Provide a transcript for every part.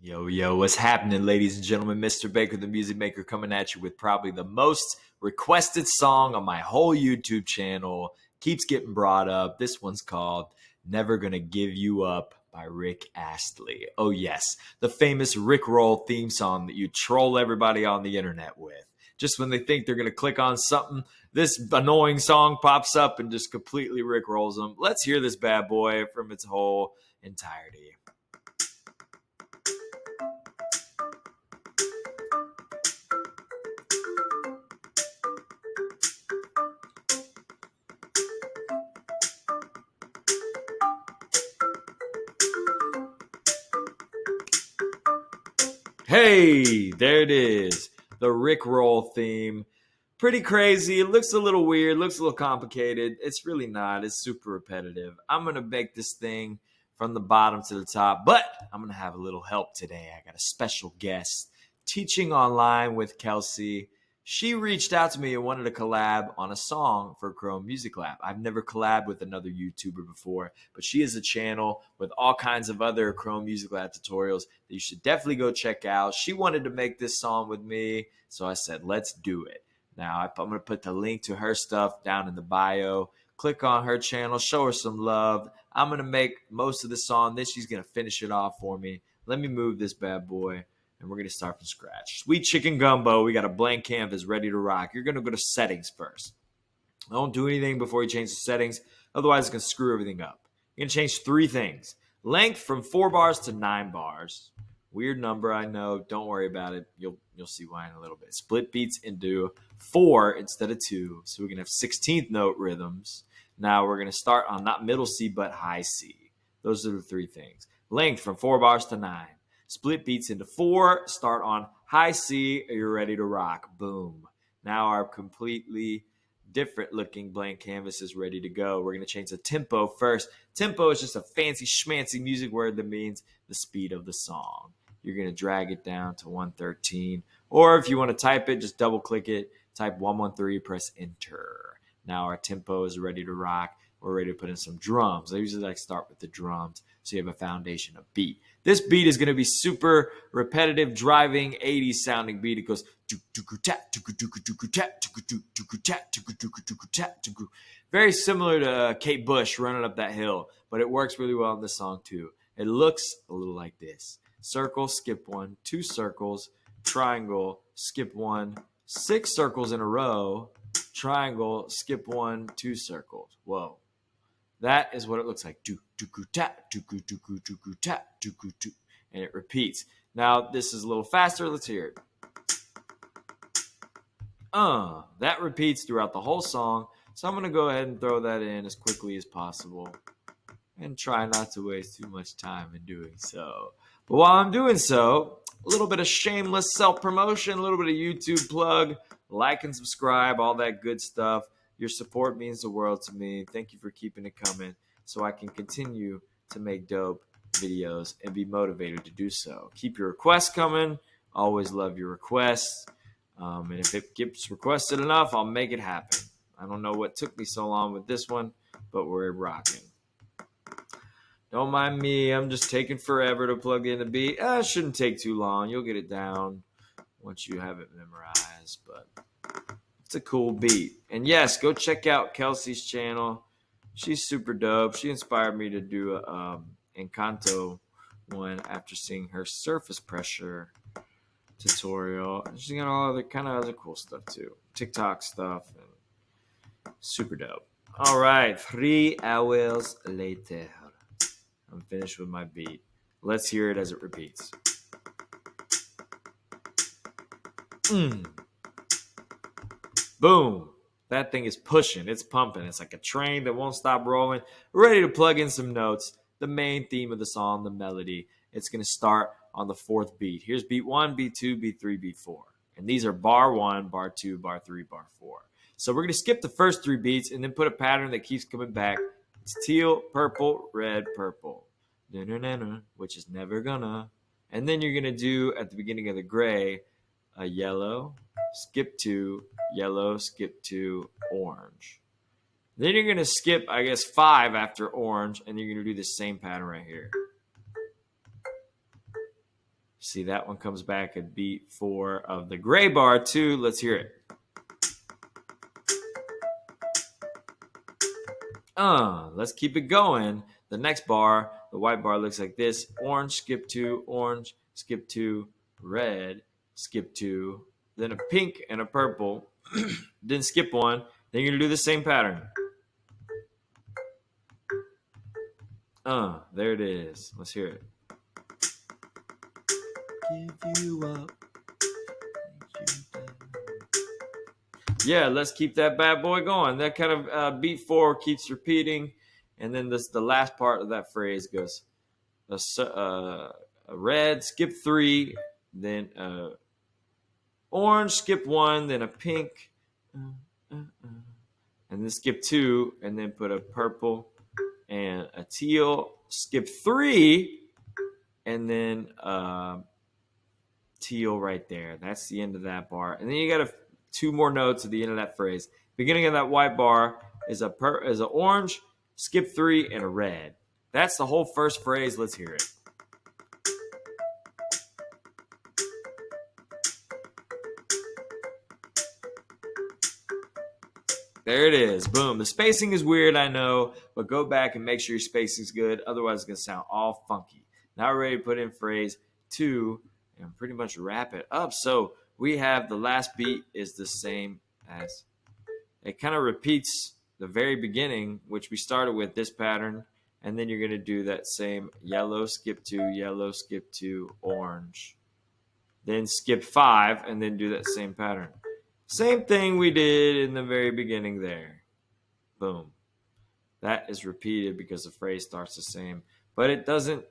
Yo, yo, what's happening, ladies and gentlemen? Mr. Baker, the music maker, coming at you with probably the most requested song on my whole YouTube channel. Keeps getting brought up. This one's called Never Gonna Give You Up by Rick Astley. Oh, yes, the famous Rick Roll theme song that you troll everybody on the internet with. Just when they think they're gonna click on something, this annoying song pops up and just completely Rick rolls them. Let's hear this bad boy from its whole entirety. Hey, there it is. The Rick Roll theme. Pretty crazy. It looks a little weird, looks a little complicated. It's really not. It's super repetitive. I'm going to make this thing from the bottom to the top, but I'm going to have a little help today. I got a special guest teaching online with Kelsey. She reached out to me and wanted to collab on a song for Chrome Music Lab. I've never collabed with another YouTuber before, but she has a channel with all kinds of other Chrome Music Lab tutorials that you should definitely go check out. She wanted to make this song with me, so I said, let's do it. Now, I'm going to put the link to her stuff down in the bio. Click on her channel, show her some love. I'm going to make most of the song, then she's going to finish it off for me. Let me move this bad boy. And we're going to start from scratch. Sweet chicken gumbo. We got a blank canvas ready to rock. You're going to go to settings first. Don't do anything before you change the settings. Otherwise, it's going to screw everything up. You're going to change three things. Length from 4 bars to 9 bars. Weird number, I know. Don't worry about it. You'll see why in a little bit. Split beats into 4 instead of 2. So we can have 16th note rhythms. Now we're going to start on not middle C, but high C. Those are the three things. Length from 4 bars to 9. Split beats into 4, start on high C, you're ready to rock. Boom. Now our completely different looking blank canvas is ready to go. We're going to change the tempo first. Tempo is just a fancy schmancy music word that means the speed of the song. You're going to drag it down to 113. Or if you want to type it, just double click it, type 113, press enter. Now our tempo is ready to rock. We're ready to put in some drums. I usually like to start with the drums so you have a foundation of beat. This beat is going to be super repetitive, driving 80s sounding beat. It goes very similar to Kate Bush running up that hill, but it works really well in this song too. It looks a little like this. Circle, skip 1, 2 circles, triangle, skip 1, 6 circles in a row, triangle, skip 1, 2 circles. Whoa. That is what it looks like. And it repeats. Now, this is a little faster. Let's hear it. That repeats throughout the whole song. So I'm going to go ahead and throw that in as quickly as possible and try not to waste too much time in doing so. But while I'm doing so, a little bit of shameless self-promotion, a little bit of YouTube plug, like and subscribe, all that good stuff. Your support means the world to me. Thank you for keeping it coming so I can continue to make dope videos and be motivated to do so. Keep your requests coming. Always love your requests. And if it gets requested enough, I'll make it happen. I don't know what took me so long with this one, but we're rocking. Don't mind me. I'm just taking forever to plug in the beat. It shouldn't take too long. You'll get it down once you have it memorized, but it's a cool beat. And yes, go check out Kelsey's channel. She's super dope. She inspired me to do a Encanto one after seeing her surface pressure tutorial. She's got all other kind of other cool stuff too. TikTok stuff. And super dope. All right, 3 hours later. I'm finished with my beat. Let's hear it as it repeats. Boom. That thing is pushing. It's pumping. It's like a train that won't stop rolling. We're ready to plug in some notes. The main theme of the song, the melody. It's going to start on the 4th beat. Here's beat 1, beat 2, beat 3, beat 4. And these are bar 1, bar 2, bar 3, bar 4. So we're going to skip the first 3 beats and then put a pattern that keeps coming back. It's teal, purple, red, purple. Which is never gonna. And then you're going to do, at the beginning of the gray, a yellow, skip 2, yellow, skip 2, orange. Then you're going to skip, 5 after orange, and you're going to do the same pattern right here. See, that one comes back at beat 4 of the gray bar too. Let's hear it. Let's keep it going. The next bar, the white bar looks like this. Orange, skip 2, orange, skip 2, red, skip 2, then a pink and a purple, then skip 1. Then you're going to do the same pattern. There it is. Let's hear it. Give you up. Yeah, let's keep that bad boy going. That kind of beat 4 keeps repeating. And then the last part of that phrase goes a red, skip 3, then orange, skip 1, then a pink, and then skip 2, and then put a purple and a teal, skip 3, and then teal right there. That's the end of that bar. And then you got 2 more notes at the end of that phrase. Beginning of that white bar is a orange, skip 3, and a red. That's the whole first phrase. Let's hear it. There it is. Boom. The spacing is weird, I know, but go back and make sure your spacing is good. Otherwise, it's going to sound all funky. Now we're ready to put in phrase 2 and pretty much wrap it up. So we have the last beat is the same as, it kind of repeats the very beginning, which we started with this pattern, and then you're going to do that same yellow, skip 2, orange. Then skip 5, and then do that same pattern. Same thing we did in the very beginning there. Boom. That is repeated because the phrase starts the same, but it doesn't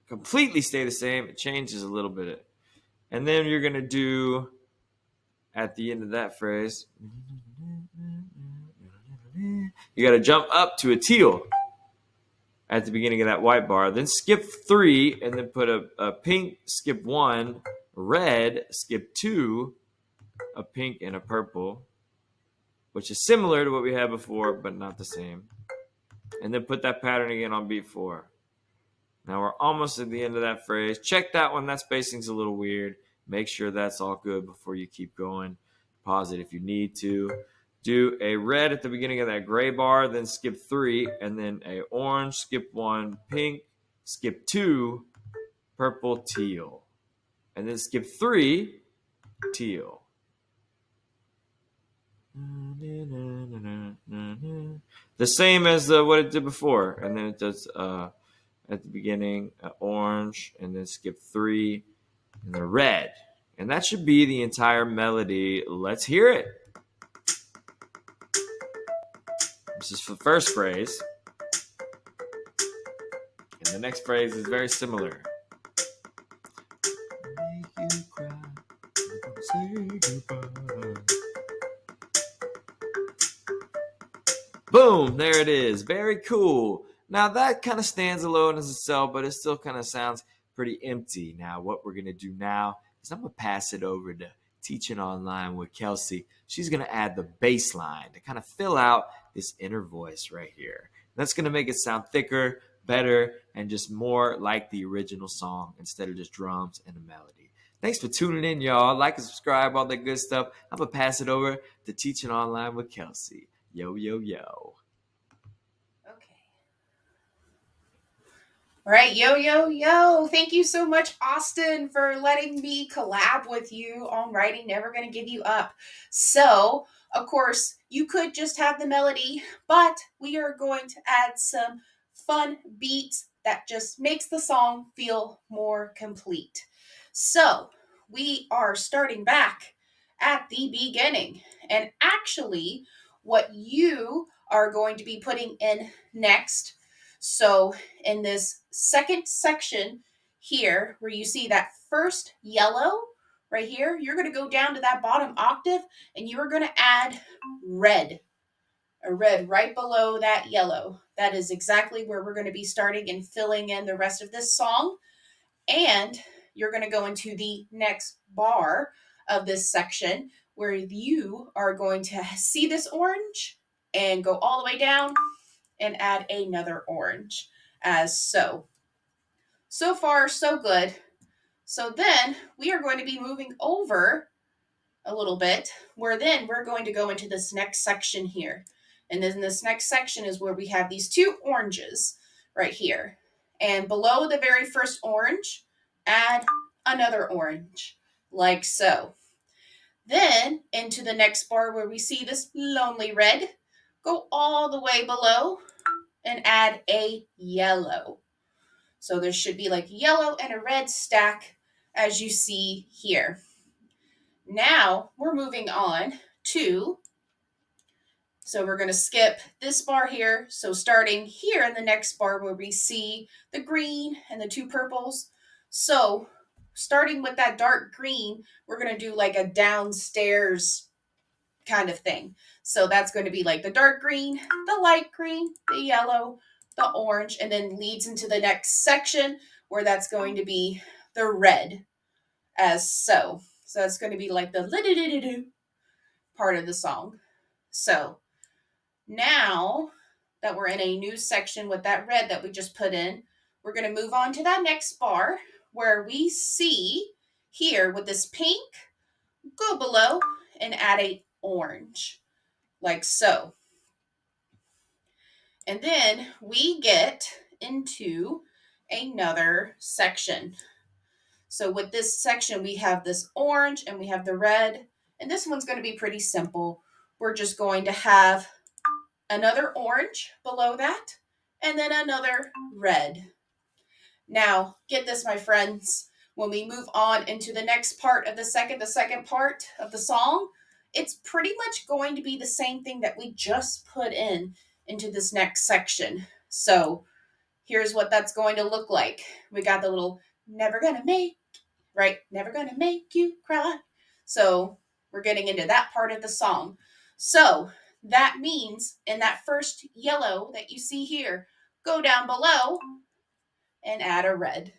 completely stay the same. It changes a little bit. And then you're going to do, at the end of that phrase, you got to jump up to a teal at the beginning of that white bar. Then skip 3, and then put a pink, skip 1, red, skip 2, a pink, and a purple, which is similar to what we had before, but not the same. And then put that pattern again on beat 4. Now we're almost at the end of that phrase. Check that one. That spacing's a little weird. Make sure that's all good before you keep going. Pause it if you need to. Do a red at the beginning of that gray bar, then skip 3, and then a orange, skip 1, pink, skip 2, purple, teal. And then skip 3, teal. The same as what it did before. And then it does at the beginning orange, and then skip 3, and then red. And that should be the entire melody. Let's hear it. This is the first phrase. And the next phrase is very similar. Make you cry, say goodbye. Boom, there it is. Very cool. Now that kind of stands alone as itself, but it still kind of sounds pretty empty. Now what we're going to do now is I'm going to pass it over to Teaching Online with Kelsey. She's going to add the bass line to kind of fill out this inner voice right here. That's going to make it sound thicker, better, and just more like the original song instead of just drums and a melody. Thanks for tuning in, y'all. Like and subscribe, all that good stuff. I'm going to pass it over to Teaching Online with Kelsey. Yo, yo, yo. Okay. All right, yo, yo, yo. Thank you so much, Austin, for letting me collab with you on writing Never Gonna Give You Up. So, of course, you could just have the melody, but we are going to add some fun beats that just makes the song feel more complete. So, we are starting back at the beginning. And actually, what you are going to be putting in next. So in this second section here, where you see that first yellow right here, you're going to go down to that bottom octave and you are going to add red. A red right below that yellow. That is exactly where we're going to be starting and filling in the rest of this song. And you're going to go into the next bar of this section where you are going to see this orange and go all the way down and add another orange as so. So far, so good. So then we are going to be moving over a little bit, where then we're going to go into this next section here. And then this next section is where we have these two oranges right here. And below the very first orange, add another orange, like so. Then into the next bar where we see this lonely red, go all the way below and add a yellow. So there should be like yellow and a red stack as you see here. Now we're moving on to, so we're going to skip this bar here. So starting here in the next bar where we see the green and the two purples. So starting with that dark green, we're going to do like a downstairs kind of thing. So that's going to be like the dark green, the light green, the yellow, the orange, and then leads into the next section where that's going to be the red as so. So that's going to be like the part of the song. So now that we're in a new section with that red that we just put in, we're going to move on to that next bar where we see here with this pink, go below and add a orange, like so. And then we get into another section. So with this section, we have this orange and we have the red. And this one's going to be pretty simple. We're just going to have another orange below that and then another red. Now, get this, my friends. When we move on into the next part of the second part of the song, it's pretty much going to be the same thing that we just put in into this next section. So here's what that's going to look like. We got the little never gonna make, right? Never gonna make you cry. So we're getting into that part of the song. So that means in that first yellow that you see here, go down below and add a red,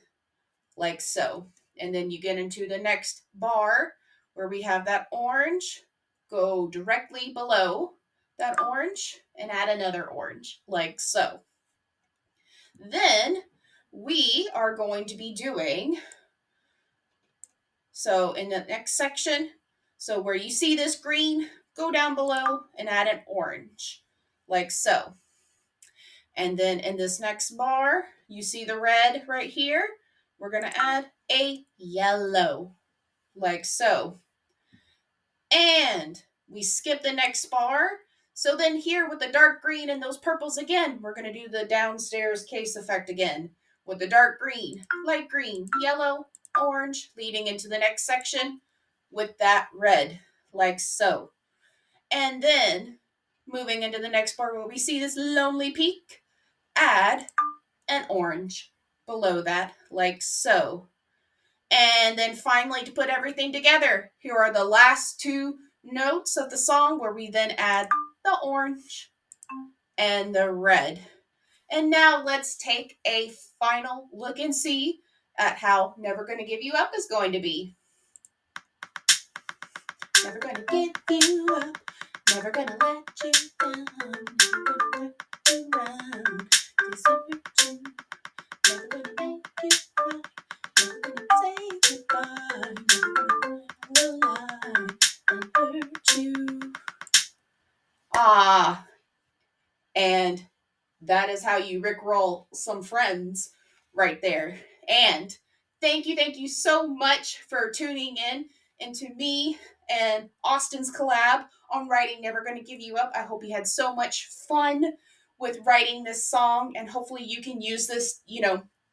like so. And then you get into the next bar where we have that orange, go directly below that orange and add another orange, like so. Then we are going to be doing, so in the next section, so where you see this green, go down below and add an orange, like so. And then in this next bar, you see the red right here. We're going to add a yellow, like so. And we skip the next bar. So then here with the dark green and those purples again, we're going to do the downstairs case effect again with the dark green, light green, yellow, orange, leading into the next section with that red, like so. And then moving into the next bar where we see this lonely peak, add an orange below that, like so. And then finally, to put everything together, here are the last two notes of the song where we then add the orange and the red. And now let's take a final look and see at how Never Gonna Give You Up is going to be. Never gonna give you up, never gonna let you down, never gonna let you down, desert you, never gonna make you cry, never gonna say goodbye, never gonna lie and hurt you. And that is how you rickroll some friends right there. And thank you so much for tuning in into me and Austin's collab on writing Never Gonna Give You Up. I hope you had so much fun with writing this song, and hopefully you can use this,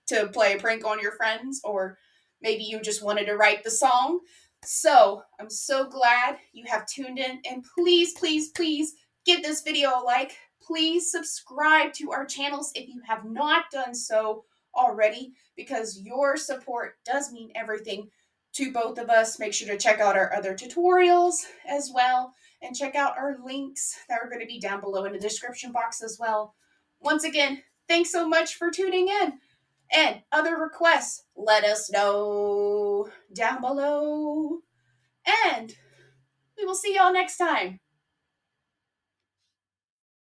to play a prank on your friends, or maybe you just wanted to write the song. So I'm so glad you have tuned in, and please, please, please give this video a like. Please subscribe to our channels if you have not done so already, because your support does mean everything to both of us. Make sure to check out our other tutorials as well, and check out our links that are going to be down below in the description box as well. Once again, thanks so much for tuning in. And other requests, let us know down below. And we will see y'all next time.